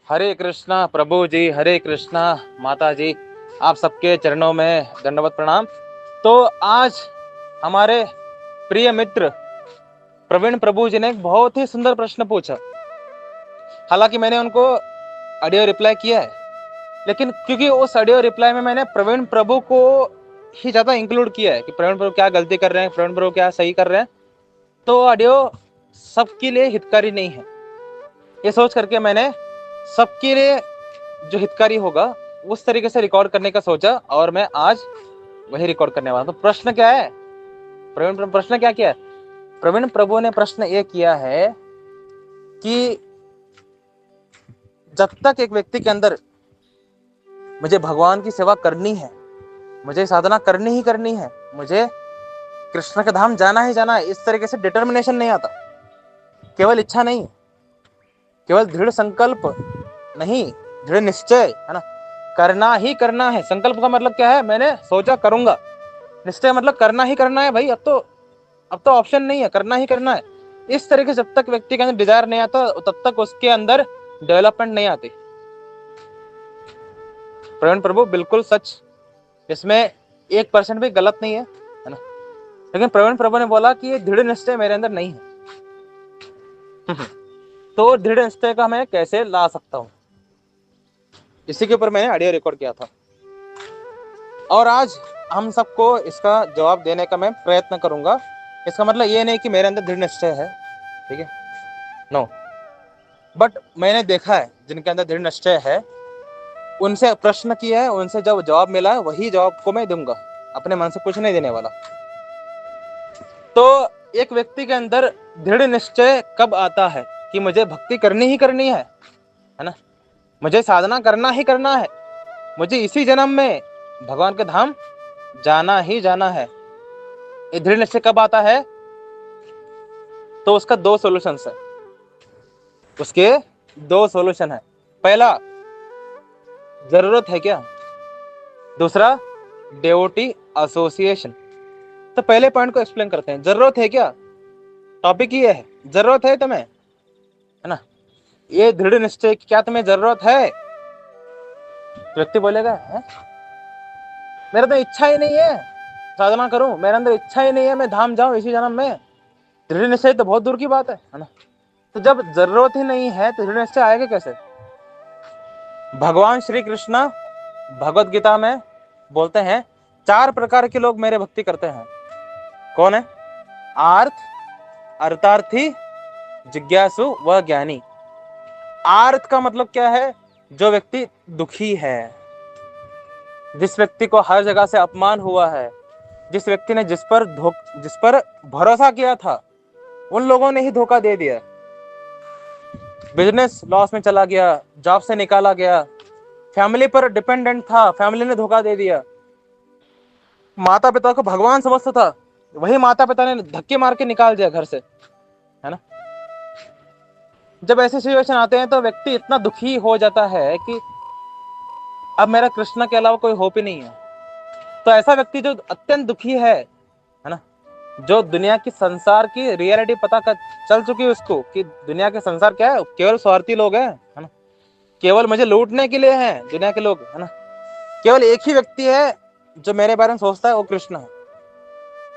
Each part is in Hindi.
हरे कृष्णा प्रभु जी, हरे कृष्णा माता जी, आप सबके चरणों में दंडवत प्रणाम। तो आज हमारे प्रिय मित्र प्रवीण प्रभु जी ने एक बहुत ही सुंदर प्रश्न पूछा। हालांकि मैंने उनको ऑडियो रिप्लाई किया है, लेकिन क्योंकि उस ऑडियो रिप्लाई में मैंने प्रवीण प्रभु को ही ज्यादा इंक्लूड किया है कि प्रवीण प्रभु क्या गलती कर रहे हैं, प्रवीण प्रभु क्या सही कर रहे हैं, तो ऑडियो सबके लिए हितकारी नहीं है। ये सोच करके मैंने सबके लिए जो हितकारी होगा उस तरीके से रिकॉर्ड करने का सोचा, और मैं आज वही रिकॉर्ड करने वाला। तो प्रश्न क्या है, प्रश्न क्या किया है? प्रवीण प्रभु ने प्रश्न ये किया है कि जब तक एक व्यक्ति के अंदर मुझे भगवान की सेवा करनी है, मुझे साधना करनी ही करनी है, मुझे कृष्ण के धाम जाना ही जाना है, इस तरीके से डिटर्मिनेशन नहीं आता, केवल इच्छा नहीं, केवल दृढ़ संकल्प नहीं, दृढ़ निश्चय है ना, करना ही करना है। संकल्प का मतलब क्या है? मैंने सोचा करूंगा। निश्चय मतलब करना ही करना है भाई, अब तो ऑप्शन नहीं है, करना ही करना है। इस तरीके से जब तक व्यक्ति के अंदर डिजायर नहीं आता तब तक उसके अंदर डेवलपमेंट नहीं आती। प्रवीण प्रभु बिल्कुल सच, इसमें 1% भी गलत नहीं है ना। लेकिन प्रवीण प्रभु ने बोला कि ये दृढ़ निश्चय मेरे अंदर नहीं है। तो दृढ़ निश्चय का मैं कैसे ला सकता हूं, इसी के ऊपर मैंने ऑडियो रिकॉर्ड किया था, और आज हम सबको इसका जवाब देने का मैं प्रयत्न करूंगा। इसका मतलब ये नहीं कि मेरे अंदर दृढ़ निश्चय है, ठीक है, नो, बट मैंने देखा है जिनके अंदर दृढ़ निश्चय है, उनसे प्रश्न किया है, उनसे जब जवाब मिला है वही जवाब को मैं दूंगा, अपने मन से कुछ नहीं देने वाला। तो एक व्यक्ति के अंदर दृढ़ निश्चय कब आता है कि मुझे भक्ति करनी ही करनी है ना, मुझे साधना करना ही करना है, मुझे इसी जन्म में भगवान के धाम जाना ही जाना है। ये दृढ़ निश्चय कब आता है? तो उसका दो सॉल्यूशन है, उसके दो सॉल्यूशन है। पहला, जरूरत है क्या? दूसरा, डेवोटी एसोसिएशन। तो पहले पॉइंट को एक्सप्लेन करते हैं। जरूरत है क्या? टॉपिक ये है, जरूरत है तुम्हें, है ना, ये दृढ़ निश्चय की क्या तुम्हें जरूरत है? व्यक्ति बोलेगा है? मेरा तो इच्छा ही नहीं है साधना करूं, मेरे अंदर इच्छा ही नहीं है मैं धाम जाऊं इसी जन्म में। दृढ़ निश्चय तो बहुत दूर की बात है ना। तो जब जरूरत ही नहीं है तो दृढ़ निश्चय आएगा कैसे? भगवान श्री कृष्ण भगवत गीता में बोलते हैं 4 प्रकार के लोग मेरे भक्ति करते हैं। कौन है? आर्थ, अर्थार्थी, जिज्ञासु व ज्ञानी। आर्थ का मतलब क्या है? जो व्यक्ति दुखी है, जिस व्यक्ति को हर जगह से अपमान हुआ है, जिस व्यक्ति ने जिस पर भरोसा किया था उन लोगों ने ही धोखा दे दिया, बिजनेस लॉस में चला गया, जॉब से निकाला गया, फैमिली पर डिपेंडेंट था, फैमिली ने धोखा दे दिया, माता पिता को भगवान समझता था, वही माता पिता ने धक्के मार के निकाल दिया घर से, है ना। जब ऐसे सिचुएशन आते हैं तो व्यक्ति इतना दुखी हो जाता है कि अब मेरा कृष्ण के अलावा कोई होप ही नहीं है। तो ऐसा व्यक्ति जो अत्यंत दुखी है ना, जो दुनिया की संसार की रियलिटी पता कर चल चुकी है उसको कि दुनिया के संसार क्या है, केवल स्वार्थी लोग हैं, है ना, केवल मुझे लूटने के लिए हैं दुनिया के लोग, है ना, केवल एक ही व्यक्ति है जो मेरे बारे में सोचता है, वो कृष्ण है।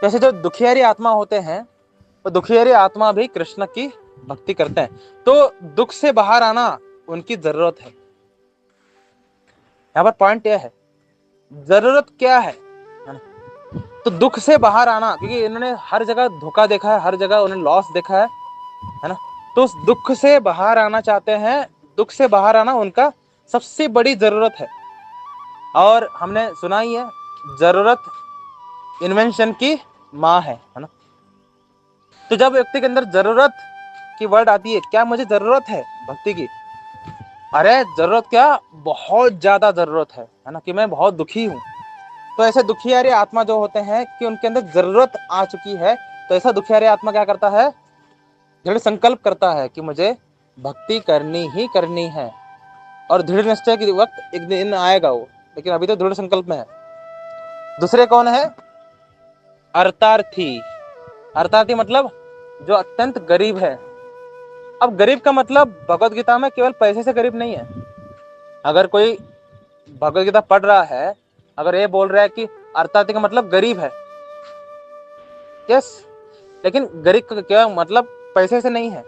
जैसे जो दुखियारी आत्मा होते हैं, वो दुखियारी आत्मा भी कृष्ण की भक्ति करते हैं। तो दुख से बाहर आना उनकी जरूरत है। यहाँ पर पॉइंट यह है, जरूरत क्या है ना? तो दुख से बाहर आना, क्योंकि इन्होंने हर जगह धोखा देखा है, हर जगह उन्होंने लॉस देखा है ना। तो उस दुख से बाहर आना चाहते हैं, दुख से बाहर आना उनका सबसे बड़ी जरूरत है। और हमने सुना ही है, जरूरत इन्वेंशन की माँ है ना। तो जब व्यक्ति के अंदर जरूरत की वर्ड आती है, क्या मुझे जरूरत है भक्ति की? अरे जरूरत क्या, बहुत ज्यादा जरूरत है ना, कि मैं बहुत दुखी हूँ। तो ऐसे दुखियारी आत्मा जो होते हैं कि उनके अंदर जरूरत आ चुकी है, तो ऐसा दुखियारी आत्मा क्या करता है? दृढ़ संकल्प करता है कि मुझे भक्ति करनी ही करनी है, और दृढ़ निश्चय के वक्त एक दिन आएगा वो, लेकिन अभी तो दृढ़ संकल्प में है। दूसरे कौन है? अर्थार्थी। अर्थार्थी मतलब जो अत्यंत गरीब है, अब गरीब का मतलब भगवत गीता में केवल पैसे से गरीब नहीं है। अगर कोई भगवत गीता पढ़ रहा है, अगर ये बोल रहा है कि अर्थात का मतलब गरीब है, यस, लेकिन गरीब का क्या मतलब पैसे से नहीं है।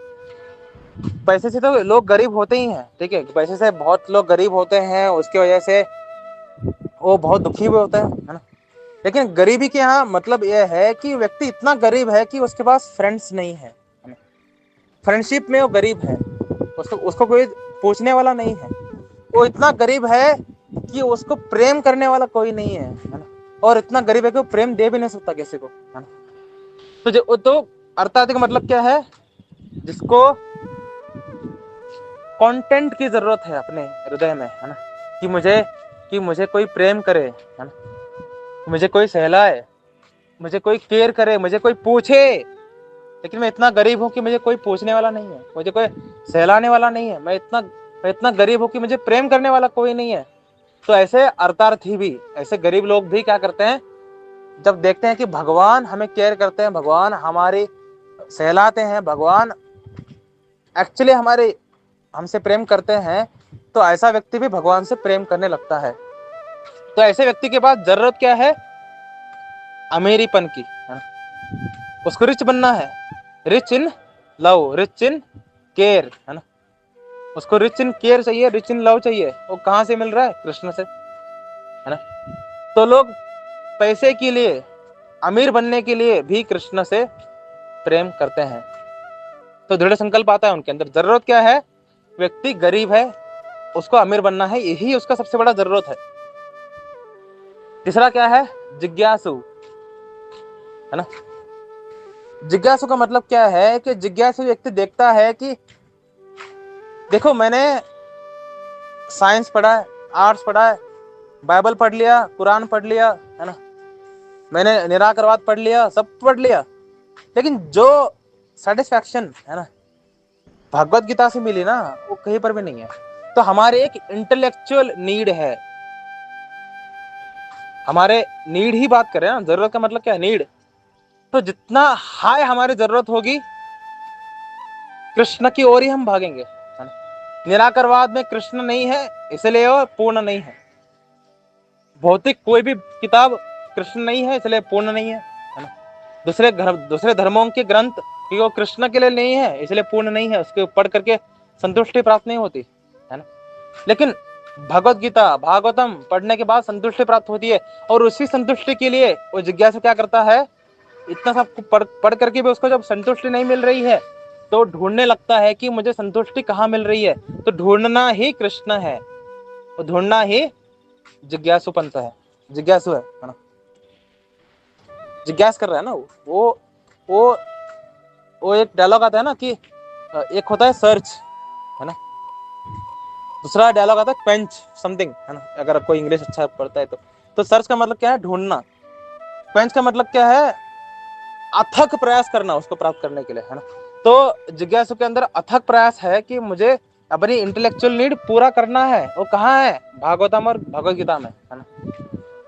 पैसे से तो लोग गरीब होते ही हैं, ठीक है, पैसे से बहुत लोग गरीब होते हैं, उसकी वजह से वो बहुत दुखी भी होता है ना। लेकिन गरीबी के यहाँ मतलब यह है कि व्यक्ति इतना गरीब है कि उसके पास फ्रेंड्स नहीं है, फ्रेंडशिप में वो गरीब है, उसको उसको कोई पूछने वाला नहीं है। वो इतना गरीब है कि उसको प्रेम करने वाला कोई नहीं है ना। और इतना गरीब है कि वो प्रेम दे भी नहीं सकता किसी को, है ना। तो अर्थात का मतलब क्या है, जिसको कंटेंट की जरूरत है अपने हृदय में, है ना, कि मुझे कोई प्रेम करे, है ना, मुझे कोई सहलाए, मुझे कोई केयर करे, मुझे कोई पूछे। लेकिन मैं इतना गरीब हूं कि मुझे कोई पूछने वाला नहीं है, मुझे कोई सहलाने वाला नहीं है, मैं इतना गरीब हूं कि मुझे प्रेम करने वाला कोई नहीं है। तो ऐसे अर्थार्थी भी, ऐसे गरीब लोग भी क्या करते हैं, जब देखते हैं कि भगवान हमें केयर करते हैं, भगवान हमारी सहलाते हैं, भगवान एक्चुअली हमसे प्रेम करते हैं, तो ऐसा व्यक्ति भी भगवान से प्रेम करने लगता है। तो ऐसे व्यक्ति के पास जरूरत क्या है, अमीरीपन की, है ना। उसको रिच बनना है, rich in love, rich in care, है ना। उसको रिच इन केयर चाहिए, रिच इन लव चाहिए। वो कहाँ से मिल रहा है, कृष्ण से, है ना। तो लोग पैसे के लिए, अमीर बनने के लिए भी कृष्ण से प्रेम करते हैं। तो दृढ़ संकल्प आता है उनके अंदर। जरूरत क्या है, व्यक्ति गरीब है, उसको अमीर बनना है, यही उसका सबसे बड़ा जरूरत है। तीसरा क्या है, जिज्ञासु, है ना। जिज्ञासु का मतलब क्या है कि जिज्ञासु व्यक्ति देखता है कि देखो, मैंने साइंस पढ़ा है, आर्ट्स पढ़ा है, बाइबल पढ़ लिया, कुरान पढ़ लिया, है ना, मैंने निराकरवाद पढ़ लिया, सब पढ़ लिया, लेकिन जो सेटिस्फैक्शन, है ना, भगवत गीता से मिली ना, वो कहीं पर भी नहीं है। तो हमारे एक इंटेलेक्चुअल नीड है, हमारे नीड ही बात करें ना, जरूरत का मतलब क्या है, नीड। तो जितना हाई हमारी जरूरत होगी, कृष्ण की ओर ही हम भागेंगे, है ना। निराकरवाद में कृष्ण नहीं है, इसलिए वो पूर्ण नहीं है। भौतिक कोई भी किताब कृष्ण नहीं है, इसलिए पूर्ण नहीं है ना। दूसरे धर्मों के ग्रंथ कि वो कृष्ण के लिए नहीं है, इसलिए पूर्ण नहीं है, उसके पढ़ करके संतुष्टि प्राप्त नहीं होती, है ना। लेकिन भगवत गीता, भागवतम पढ़ने के बाद संतुष्टि प्राप्त होती है, और उसी संतुष्टि के लिए वो जिज्ञासु क्या करता है, इतना सब पढ़ करके भी उसको जब संतुष्टि नहीं मिल रही है, तो ढूंढने लगता है कि मुझे संतुष्टि कहाँ मिल रही है। तो ढूंढना ही कृष्ण है, वो ढूंढना ही जिज्ञासु पंथ है, जिज्ञासु है ना। जिज्ञास कर रहा है ना वो वो वो एक डायलॉग आता है ना कि एक होता है सर्च, है ना, दूसरा डायलॉग आता है क्वेंच समथिंग, है ना, अगर कोई इंग्लिश अच्छा पढ़ता है तो सर्च का मतलब क्या है, ढूंढना। क्वेंच का मतलब क्या है, अथक प्रयास करना उसको प्राप्त करने के लिए, है ना। तो जिज्ञासु के अंदर अथक प्रयास है कि मुझे अपनी इंटेलेक्चुअल नीड पूरा करना है। वो कहाँ है, भागवतम और भगवत गीता में, है ना।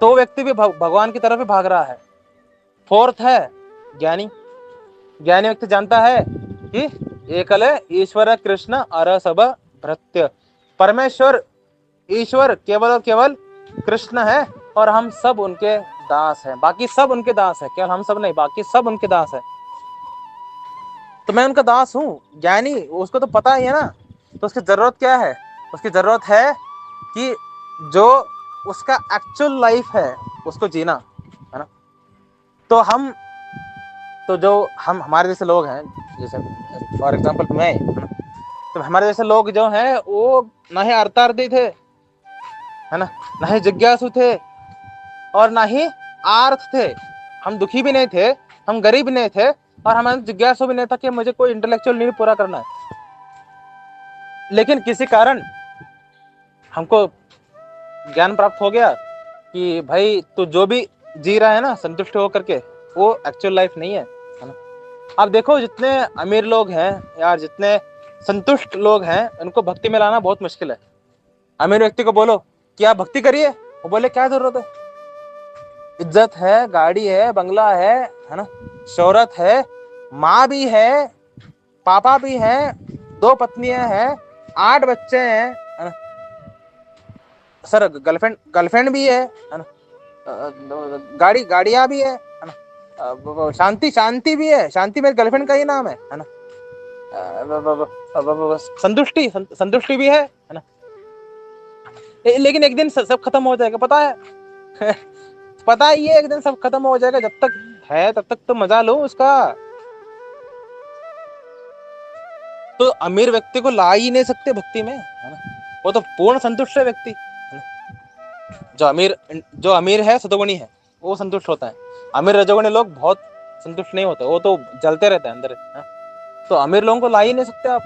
तो व्यक्ति भी भगवान की तरफ ही भाग रहा है। फोर्थ है ज्ञानी। ज्ञानी व्यक्ति जानता है कि एकल ईश्वर कृष्ण अर सब भृत्य, परमेश्वर ईश्वर केवल और केवल कृष्ण है, और हम सब उनके दास हैं, बाकी सब उनके दास है, केवल हम सब नहीं, बाकी सब उनके दास है। तो मैं उनका दास हूँ। ज्ञानी उसको तो पता ही है ना। तो उसकी जरूरत क्या है, उसकी जरूरत है कि जो उसका एक्चुअल लाइफ है उसको जीना, है ना। तो जो हम हमारे जैसे लोग हैं, जैसे फॉर एग्जांपल मैं, है ना, तो हमारे जैसे लोग जो हैं वो ना ही अर्थार्थी थे, है ना ही जिज्ञासु थे, और ना ही आर्थ थे। हम दुखी भी नहीं थे, हम गरीब नहीं थे, और हमारे जिज्ञासु भी नहीं था कि मुझे कोई इंटेलेक्चुअल नीड पूरा करना है। लेकिन किसी कारण हमको ज्ञान प्राप्त हो गया कि भाई तू जो भी जी रहा है ना संतुष्ट होकर के, वो एक्चुअल लाइफ नहीं है, है ना। अब देखो, जितने अमीर लोग हैं यार, जितने संतुष्ट लोग हैं, उनको भक्ति में लाना बहुत मुश्किल है। अमीर व्यक्ति को बोलो कि आप भक्ति करिए, वो बोले क्या जरूरत है, इज्जत है, गाड़ी है, बंगला है ना, शोहरत है, माँ भी है, पापा भी है, 2 पत्नियां हैं, 8 बच्चे हैं, है ना? सर गर्लफ्रेंड गर्लफ्रेंड भी है ना? गाड़ियां भी है ना? शांति शांति भी है, शांति मेरी गर्लफ्रेंड का ही नाम है ना? संतुष्टि संतुष्टि भी है ना? लेकिन एक दिन सब खत्म हो जाएगा, पता है। पता ही है एक दिन सब खत्म हो जाएगा, जब तक है तब तक तो मजा लो उसका। तो अमीर व्यक्ति को ला ही नहीं सकते भक्ति में, है ना? वो तो पूर्ण संतुष्ट है व्यक्ति, है ना? जो अमीर है सतोगुणी है, वो संतुष्ट होता है। अमीर रजोगुणी लोग बहुत संतुष्ट नहीं होते, वो तो जलते रहते हैं अंदर, है? तो अमीर लोगों को ला ही नहीं सकते आप।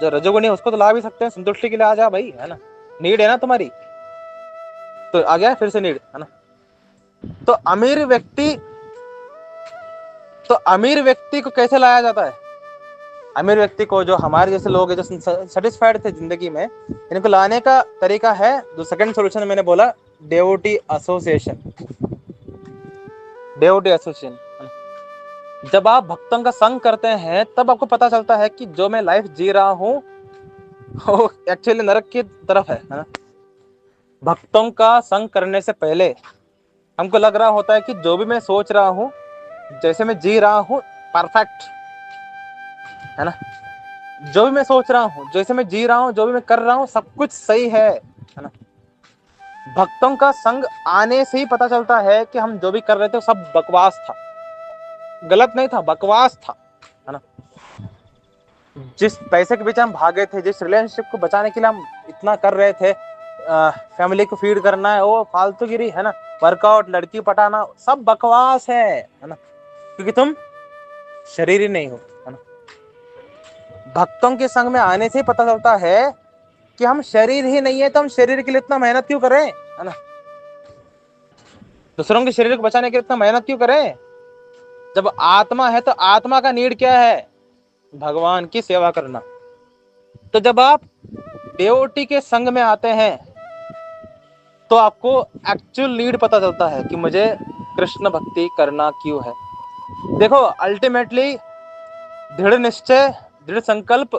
जो रजोगुणी है उसको तो ला भी सकते हैं, संतुष्टि के लिए आ जा भाई, है ना? नीड है ना तुम्हारी, तो आ गया फिर से नीड, है ना? तो अमीर व्यक्ति को कैसे लाया जाता है? अमीर व्यक्ति को, जो हमारे जैसे लोग हैं जो सेटिस्फाइड थे जिंदगी में, इनको लाने का तरीका है, जो सेकंड सॉल्यूशन मैंने बोला, डेवोटी एसोसिएशन। डेवोटी एसोसिएशन, जब आप भक्तों का संग करते हैं तब आपको पता चलता है कि जो मैं लाइफ जी रहा हूँ वो एक्चुअली नरक की तरफ है ना? भक्तों का संग करने से पहले हमको लग रहा होता है कि जो भी मैं सोच रहा हूँ, जैसे मैं जी रहा हूँ, परफेक्ट है ना? जो भी मैं सोच रहा हूँ, जैसे मैं जी रहा हूँ, जो भी मैं कर रहा हूँ, सब कुछ सही है ना? भक्तों का संग आने से ही पता चलता है कि हम जो भी कर रहे थे सब बकवास था, गलत नहीं था, बकवास था, है ना? जिस पैसे के पीछे हम भागे थे, जिस रिलेशनशिप को बचाने के लिए हम इतना कर रहे थे, फैमिली को फीड करना है, वो फालतूगिरी है ना, वर्कआउट, लड़की पटाना, सब बकवास है ना? क्योंकि तुम शरीर ही नहीं हो, है ना? भक्तों के संग में आने से ही पता चलता है कि हम शरीर ही नहीं है, तो हम शरीर के लिए इतना मेहनत क्यों करें, है ना? दूसरों के शरीर को बचाने के लिए इतना मेहनत क्यों करें? जब आत्मा है तो आत्मा का नीड क्या है? भगवान की सेवा करना। तो जब आप डेवोटी के संग में आते हैं तो आपको एक्चुअल नीड पता चलता है कि मुझे कृष्ण भक्ति करना क्यों है। देखो, अल्टीमेटली दृढ़ निश्चय, दृढ़ संकल्प,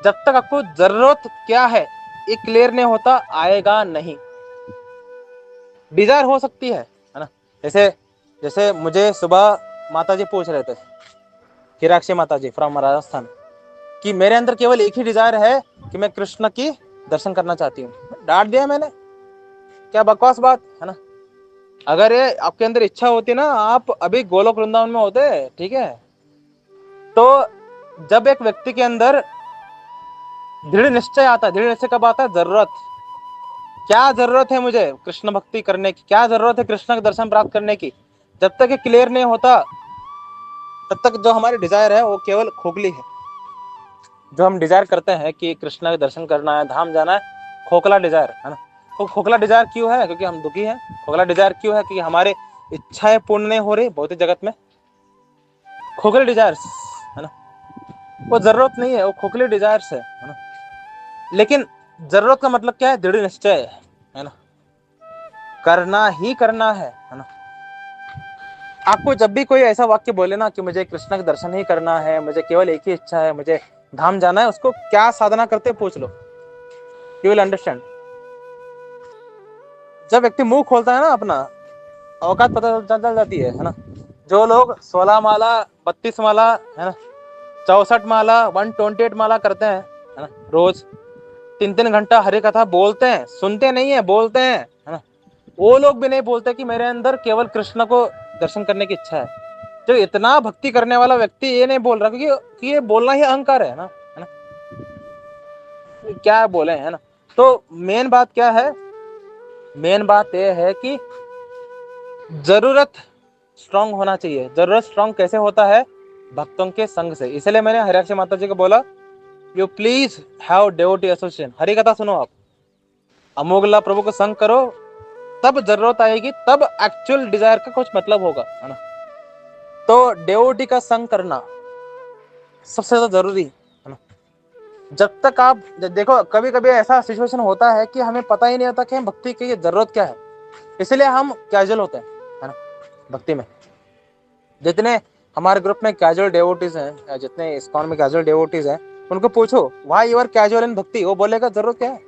जब तक आपको जरूरत क्या है ये क्लियर नहीं होता, आएगा नहीं। डिजायर हो सकती है ना? जैसे जैसे मुझे सुबह माता जी पूछ रहे थे, हिराक्षी माता जी फ्रॉम राजस्थान, कि मेरे अंदर केवल एक ही डिजायर है कि मैं कृष्ण की दर्शन करना चाहती हूँ। डांट दिया मैंने, क्या बकवास बात है ना? अगर ये आपके अंदर इच्छा होती ना, आप अभी गोलोक वृंदावन में होते, ठीक है? तो जब एक व्यक्ति के अंदर दृढ़ निश्चय आता है, दृढ़ निश्चय कब आता है? जरूरत, क्या जरूरत है मुझे कृष्ण भक्ति करने की, क्या जरूरत है कृष्ण का दर्शन प्राप्त करने की, जब तक ये क्लियर नहीं होता तब तक जो हमारी डिजायर है वो केवल खोखली है। जो हम डिजायर करते हैं कि कृष्ण का दर्शन करना है, धाम जाना है, खोखला डिजायर है ना? तो खोखला डिजायर क्यों है? क्योंकि हम दुखी हैं। खोखला डिजायर क्यों है? क्योंकि हमारे इच्छाएं पूर्ण नहीं हो रही भौतिक जगत में। खोखले डिजायर्स, है ना? वो जरूरत नहीं है, वो खोखले डिजायर्स है ना? लेकिन जरूरत का मतलब क्या है? दृढ़ निश्चय, है ना? करना ही करना है ना? आपको जब भी कोई ऐसा वाक्य बोले ना कि मुझे कृष्ण का दर्शन ही करना है, मुझे केवल एक ही इच्छा है, मुझे धाम जाना है, उसको क्या साधना करते पूछ लो, यू विल अंडरस्टैंड। जब व्यक्ति मुंह खोलता है ना अपना, औकात पता चल जाती है ना? जो लोग 16 माला, 32 माला, है ना, 64 माला, 128 माला करते हैं, है ना, रोज 3-3 घंटा हरि कथा बोलते हैं, सुनते नहीं है, बोलते हैं, है ना, वो लोग भी नहीं बोलते कि मेरे अंदर केवल कृष्ण को दर्शन करने की इच्छा है। जो इतना भक्ति करने वाला व्यक्ति ये नहीं बोल रहा, क्योंकि ये बोलना ही अहंकार है ना, क्या बोले, है ना? तो मेन बात क्या है? मेन बात यह है कि जरूरत स्ट्रांग होना चाहिए। जरूरत स्ट्रांग कैसे होता है? भक्तों के संग से। इसलिए मैंने हरियाक्षी माता जी को बोला, you please have devotee association, Hari कथा सुनो आप, अमोघला प्रभु को संग करो, तब जरूरत आएगी, तब एक्चुअल डिजायर का कुछ मतलब होगा, है ना? तो डेवोटी का संग करना सबसे ज्यादा जरूरी है ना? जब तक आप देखो, कभी कभी ऐसा सिचुएशन होता है कि हमें पता ही नहीं होता कि हम भक्ति की जरूरत क्या है, इसलिए हम कैजुअल होते हैं, है ना? भक्ति में जितने हमारे ग्रुप में कैजुअल डेवोटीज हैं, जितने इस्कॉन में कैजुअल डेवोटीज हैं, उनको पूछो व्हाई यू आर कैजुअल इन भक्ति, वो बोलेगा जरूरत क्या है।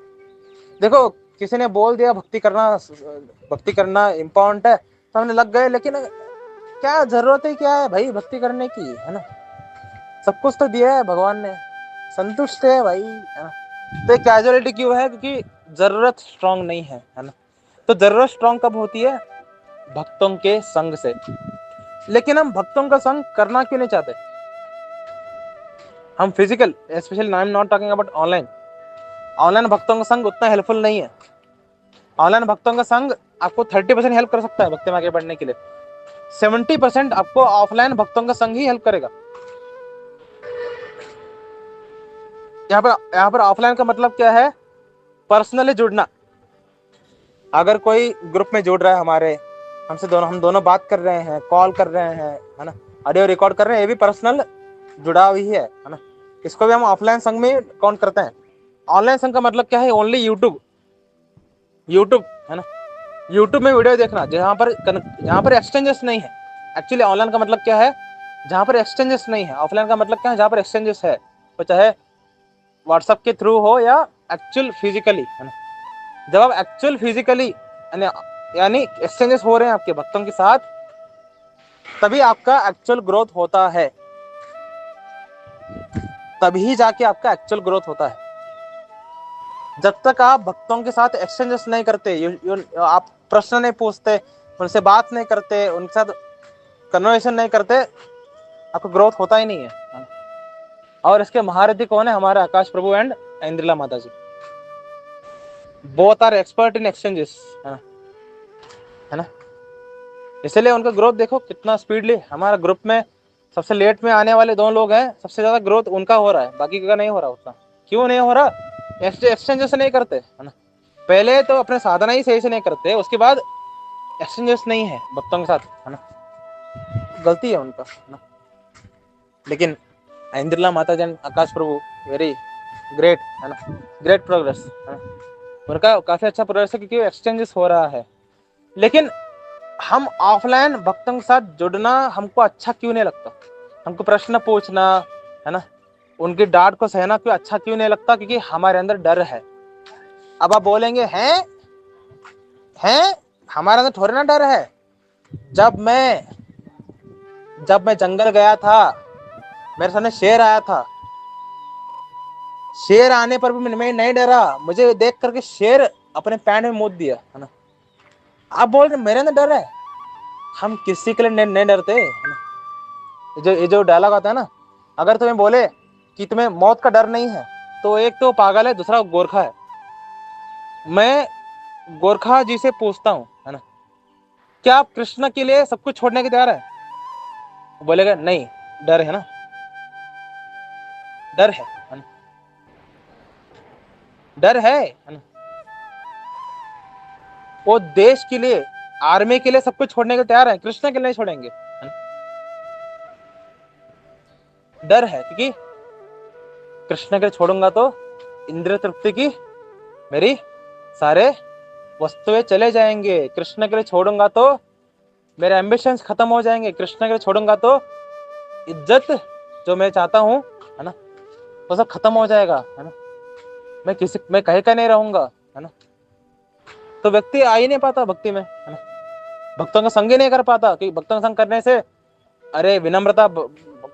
देखो किसी ने बोल दिया भक्ति करना इम्पोर्टेंट है तो हमने लग गए, लेकिन क्या जरूरत है, क्या है भाई भक्ति करने की, है ना। सब कुछ तो दिया है भगवान ने, संतुष्ट है भाई, है ना। तो कैजुअलिटी क्यों है, क्योंकि जरूरत स्ट्रांग नहीं है ना। तो जरूरत स्ट्रांग कब होती है, भक्तों के संग से। लेकिन हम भक्तों का संग करना क्यों नहीं चाहते। हम physical, specially I am not talking about online, online भक्तों का संग उतना हेल्पफुल नहीं है। ऑनलाइन भक्तों का संग आपको 30% हेल्प कर सकता है भक्ति में आगे बढ़ने के लिए, 70% आपको ऑफलाइन भक्तों का संग ही हेल्प करेगा। यहाँ पर ऑफलाइन का मतलब क्या है, पर्सनली जुड़ना। अगर कोई ग्रुप में जुड़ रहा है हमारे, हम दोनों बात कर रहे हैं, कॉल कर रहे हैं, है ना, ऑडियो रिकॉर्ड कर रहे हैं, ये भी पर्सनल जुड़ाव ही है ना। इसको भी हम ऑफलाइन संग में काउंट करते हैं। ऑनलाइन संग का मतलब क्या है, ओनली यूट्यूब है ना, यूट्यूब में वीडियो देखना जहाँ पर एक्सचेंजेस नहीं है। एक्चुअली ऑनलाइन का मतलब क्या है, जहाँ पर एक्सचेंजेस नहीं है। ऑफलाइन का मतलब क्या है, जहाँ पर एक्सचेंजेस है, तो चाहे व्हाट्सएप के थ्रू हो या एक्चुअल फिजिकली, है ना। जब आप एक्चुअल फिजिकली यानी एक्सचेंजेस हो रहे हैं आपके भक्तों के साथ, तभी आपका एक्चुअल ग्रोथ होता है, तभी जाके आपका एक्चुअल ग्रोथ होता है। जब तक आप भक्तों के साथ एक्सचेंजेस नहीं करते, आप प्रश्न नहीं पूछते, उनसे बात नहीं करते, उनके साथ कन्वर्सेशन नहीं करते, आपको ग्रोथ होता ही नहीं है। और इसके महारथी कौन है, हमारे आकाश प्रभु एंड इंद्रिला माता ji. Both are expert in exchanges, है ना। इसलिए उनका ग्रोथ देखो कितना स्पीडली। हमारा ग्रुप में सबसे लेट में आने वाले 2 लोग हैं, सबसे ज्यादा ग्रोथ उनका हो रहा है, बाकी का नहीं हो रहा उतना। क्यों नहीं हो रहा, एक्सचेंजेस नहीं करते, है ना। पहले तो अपने साधना ही सही से नहीं करते, उसके बाद एक्सचेंजेस नहीं है भक्तों के साथ, है ना। गलती है उनका, है ना। लेकिन इंद्रिला माता जन आकाश प्रभु वेरी ग्रेट, है ना, ग्रेट प्रोग्रेस, है ना। उनका काफी अच्छा प्रोग्रेस है क्योंकि एक्सचेंजेस हो रहा है। लेकिन हम ऑफलाइन भक्तों के साथ जुड़ना हमको अच्छा क्यों नहीं लगता, हमको प्रश्न पूछना, है ना, उनकी डांट को सहना क्यों अच्छा क्यों नहीं लगता, क्योंकि हमारे अंदर डर है। अब आप बोलेंगे हैं हमारे अंदर थोड़ा ना डर है। जब मैं जंगल गया था, मेरे सामने शेर आया था, शेर आने पर भी मैं नहीं डरा, मुझे देख करके शेर अपने पैंट में मूत दिया, है ना। आप बोल रहे मेरे अंदर डर है, हम किसी के लिए नहीं डरते, है ना। ये जो डायलॉग आता है ना, अगर तुम्हें बोले कि तुम्हें मौत का डर नहीं है, तो एक तो पागल है, दूसरा गोरखा है। मैं गोरखा जी से पूछता हूँ, है ना, क्या आप कृष्ण के लिए सब कुछ छोड़ने के तैयार है। बोलेगा नहीं, डर है ना, डर है ना, डर है ना। वो देश के लिए, आर्मी के लिए सब कुछ छोड़ने के तैयार है, कृष्ण के लिए नहीं छोड़ेंगे, है ना। डर है क्योंकि कृष्ण के लिए छोड़ूंगा तो इंद्रिय तृप्ति की मेरी सारे वस्तुएं चले जाएंगे, कृष्ण के लिए छोड़ूंगा तो मेरे एम्बिशंस खत्म हो जाएंगे, कृष्ण के लिए छोड़ूंगा तो इज्जत जो मैं चाहता हूँ, है ना, वो सब खत्म हो जाएगा, है ना। मैं कहीं का नहीं रहूंगा, है ना। तो व्यक्ति आ ही नहीं पाता भक्ति में, है ना। भक्तों का संग ही नहीं कर पाता, क्योंकि भक्तों का संग करने से अरे विनम्रता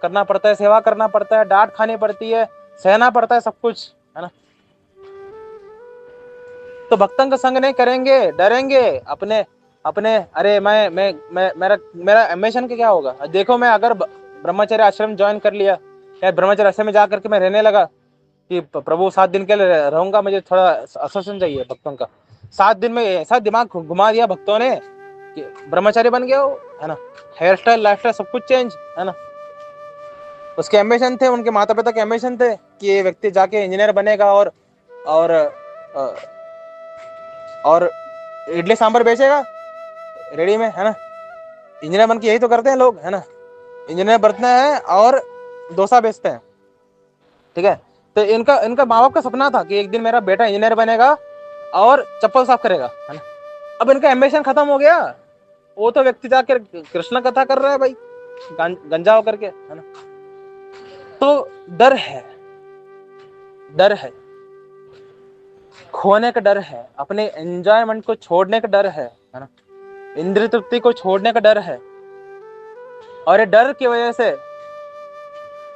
करना पड़ता है, सेवा करना पड़ता है, डांट खानी पड़ती है, सहना पड़ता है सब कुछ, है ना। तो भक्तों का संग नहीं करेंगे, डरेंगे अपने अपने अरे मेरा एम्बिशन का क्या होगा। देखो मैं अगर ब्रह्मचर्य आश्रम ज्वाइन कर लिया, या ब्रह्मचर्य आश्रम में जाकर के मैं रहने लगा कि प्रभु 7 दिन के लिए रहूंगा, मुझे थोड़ा आश्वासन चाहिए भक्तों का। 7 दिन में ऐसा दिमाग घुमा दिया भक्तों ने कि ब्रह्मचारी बन गया हो, है ना। हेयर स्टाइल, लाइफ स्टाइल सब कुछ चेंज, है ना। उसके एम्बिशन थे, उनके माता पिता के एम्बिशन थे कि ये व्यक्ति जाके इंजीनियर बनेगा और और इडली सांभर बेचेगा रेडी में, है ना। इंजीनियर बन के यही तो करते हैं लोग, है ना। इंजीनियर बनते हैं और डोसा बेचते हैं, ठीक है। तो इनका इनका माँ बाप का सपना था कि एक दिन मेरा बेटा इंजीनियर बनेगा और चप्पल साफ करेगा, है ना। अब इनका एम्बिशन खत्म हो गया, वो तो व्यक्ति जाकर कृष्ण कथा कर रहा है भाई, गंजा होकर के, है ना। तो डर है, डर है, खोने का डर है, अपने एंजॉयमेंट को छोड़ने का डर है ना, इंद्रिय तृप्ति को छोड़ने का डर है। और ये डर की वजह से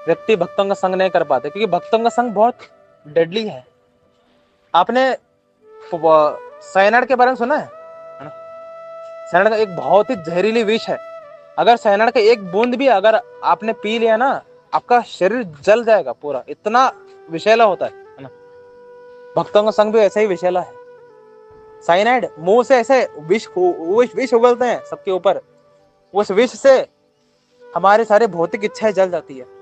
व्यक्ति भक्तों का संग नहीं कर पाते, क्योंकि भक्तों का संग बहुत डेडली है। आपने साइनाइड के बारे में सुना है ना? साइनाइड का एक बहुत ही जहरीली विष है। अगर साइनाइड का एक बूंद भी अगर आपने पी लिया ना, आपका शरीर जल जाएगा पूरा, इतना विषैला होता है ना। भक्तों का संग भी ऐसा ही विषैला है। साइनाइड मुंह से ऐसे विष विष उगलते हैं सबके ऊपर, उस विष से हमारी सारी भौतिक इच्छाएं जल जाती है।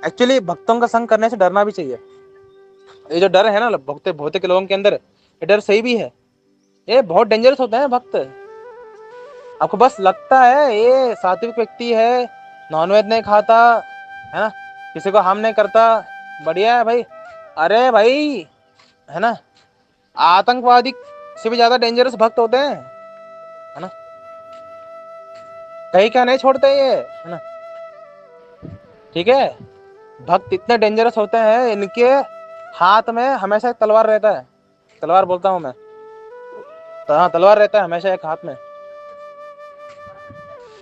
एक्चुअली भक्तों का संग करने से डरना भी चाहिए। ये जो डर है ना भौतिक भौतिक लोगों के अंदर, ये डर सही भी है। ये बहुत डेंजरस होते हैं भक्त। आपको बस लगता है ये सात्विक व्यक्ति है, नॉनवेज नहीं खाता है ना, किसी को हार्म नहीं करता, बढ़िया है भाई। अरे भाई है ना, आतंकवादी से भी ज्यादा डेंजरस भक्त होते हैं है ना, कहीं क्या नहीं छोड़ते ये है ना। ठीक है, भक्त इतने डेंजरस होते हैं, इनके हाथ में हमेशा एक तलवार रहता है। तलवार बोलता हूं मैं तो, हाँ तलवार रहता है हमेशा एक हाथ में।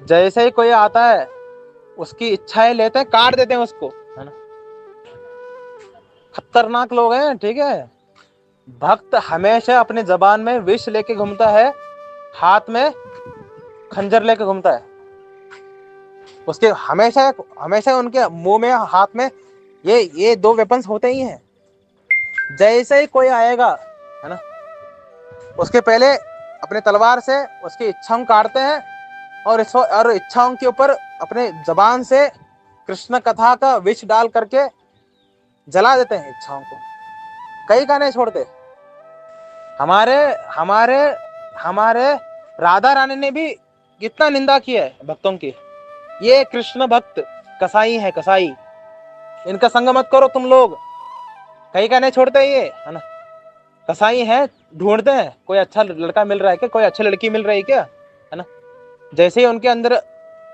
जैसे ही कोई आता है उसकी इच्छाएं लेते हैं, काट देते हैं उसको है ना। खतरनाक लोग हैं। ठीक है, भक्त हमेशा अपनी जबान में विष लेके घूमता है, हाथ में खंजर लेके घूमता है। उसके हमेशा हमेशा उनके मुंह में हाथ में ये दो वेपन्स होते ही हैं। जैसे ही कोई आएगा है ना, उसके पहले अपने तलवार से उसकी इच्छाओं काटते हैं, और इच्छाओं के ऊपर अपने जबान से कृष्ण कथा का विष डाल करके जला देते हैं इच्छाओं को, कहीं का नहीं छोड़ते। हमारे हमारे हमारे राधा रानी ने भी कितना निंदा की है भक्तों की। ये कृष्ण भक्त कसाई है, कसाई, इनका संग मत करो तुम लोग, कहीं का नहीं छोड़ते ये है ना। कसाई है, ढूंढते हैं कोई अच्छा लड़का मिल रहा है क्या, कोई अच्छी लड़की मिल रही है क्या है ना। जैसे ही उनके अंदर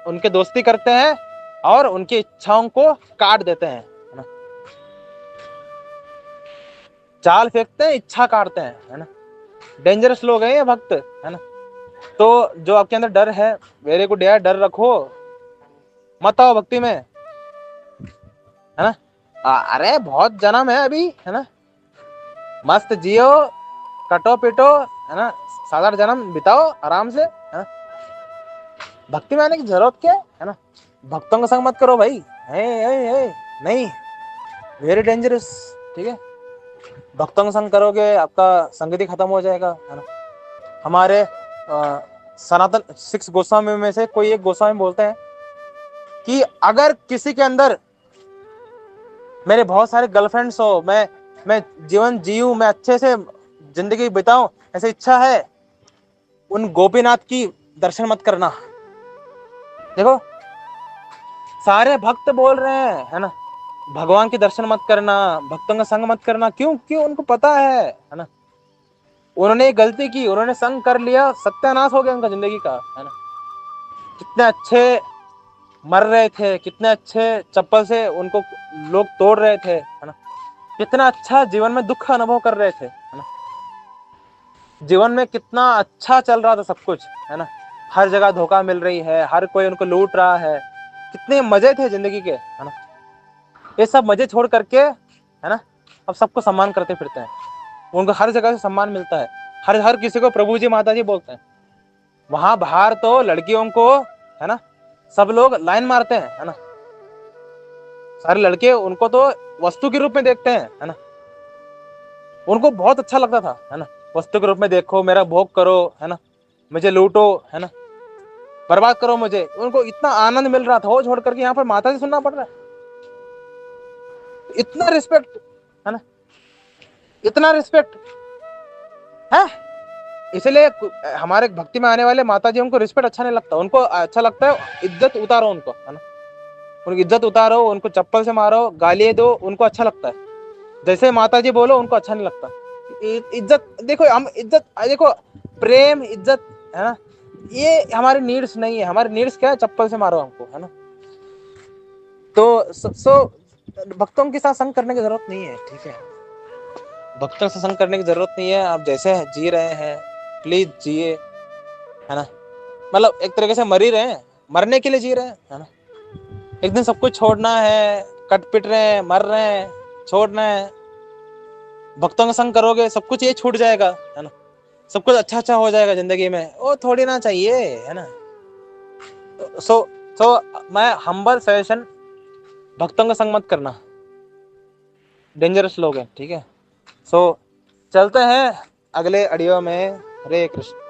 उनके दोस्ती करते हैं और उनकी इच्छाओं को काट देते हैं है ना, चाल फेंकते हैं, इच्छा काटते हैं है ना। डेंजरस लोग हैं ये भक्त है ना। तो जो आपके अंदर डर है, वेरी गुड यार, डर रखो, मत आओ भक्ति में है ना। अरे बहुत जन्म है अभी है ना, मस्त जियो, कटो पिटो है ना, साधारण जन्म बिताओ आराम से है ना। भक्ति में आने की जरूरत क्या है ना। भक्तों का संग मत करो भाई, है नहीं, वेरी डेंजरस। ठीक है, भक्तों का संग करोगे आपका संगति खत्म हो जाएगा है ना। हमारे सनातन 6 गोस्वामी में से कोई एक गोस्वामी बोलते हैं कि अगर किसी के अंदर मेरे बहुत सारे गर्लफ्रेंड्स हो, मैं जीवन जीऊं, मैं अच्छे से जिंदगी बिताऊं, ऐसी इच्छा है, उन गोपीनाथ की दर्शन मत करना। देखो सारे भक्त बोल रहे हैं है ना, भगवान के दर्शन मत करना, भक्तों का संग मत करना। क्यों क्यों, उनको पता है ना, उन्होंने एक गलती की, उन्होंने संग कर लिया, सत्यानाश हो गया उनका जिंदगी का है ना। कितने अच्छे मर रहे थे, कितने अच्छे चप्पल से उनको लोग तोड़ रहे थे है ना, कितना अच्छा जीवन में दुख अनुभव कर रहे थे है ना, जीवन में कितना अच्छा चल रहा था सब कुछ है ना, हर जगह धोखा मिल रही है, हर कोई उनको लूट रहा है, कितने मजे थे जिंदगी के है ना। ये सब मजे छोड़ करके है ना अब सबको सम्मान करते फिरते हैं, उनको हर जगह से सम्मान मिलता है, हर किसी को प्रभु जी माता जी बोलते हैं। वहां बाहर तो लड़कियों को है ना सब लोग लाइन मारते हैं है ना, सारे लड़के उनको तो वस्तु के रूप में देखते हैं है ना, उनको बहुत अच्छा लगता था है ना, वस्तु के रूप में देखो, मेरा भोग करो है ना, मुझे लूटो है ना, बर्बाद करो मुझे, उनको इतना आनंद मिल रहा था। वो छोड़ करके यहाँ पर माता जी सुनना पड़ रहा है, इतना रिस्पेक्ट है ना, इतना रिस्पेक्ट है। इसलिए हमारे भक्ति में आने वाले माता जी उनको रिस्पेक्ट अच्छा नहीं लगता, उनको अच्छा लगता है इज्जत उतारो उनको है ना, उनकी इज्जत उतारो, उनको चप्पल से मारो, गाली दो, उनको अच्छा लगता है। जैसे माता जी बोलो उनको अच्छा नहीं लगता। इज्जत देखो, हम इज्जत देखो, प्रेम इज्जत है ना, ये हमारी नीड्स नहीं है। हमारी नीड्स क्या है, चप्पल से मारो हमको है ना। तो भक्तों के साथ संग करने की जरूरत नहीं है, ठीक है। भक्तों से संग करने की जरूरत नहीं है। आप जैसे जी रहे हैं प्लीज जिए, है ना। मतलब एक तरीके से मर ही रहे हैं, मरने के लिए जी रहे हैं, है ना। एक दिन सब कुछ छोड़ना है, कट पिट रहे हैं, मर रहे हैं, छोड़ना है। भक्तों का संग करोगे सब कुछ ये छूट जाएगा, है ना। सब कुछ अच्छा अच्छा हो जाएगा जिंदगी में, वो थोड़ी ना चाहिए, है ना। सो सो मैं हम्बल सजेशन, भक्तों का संग मत करना, डेंजरस लोग हैं, ठीक है। सो चलते हैं अगले ऑडियो में। हरे कृष्ण।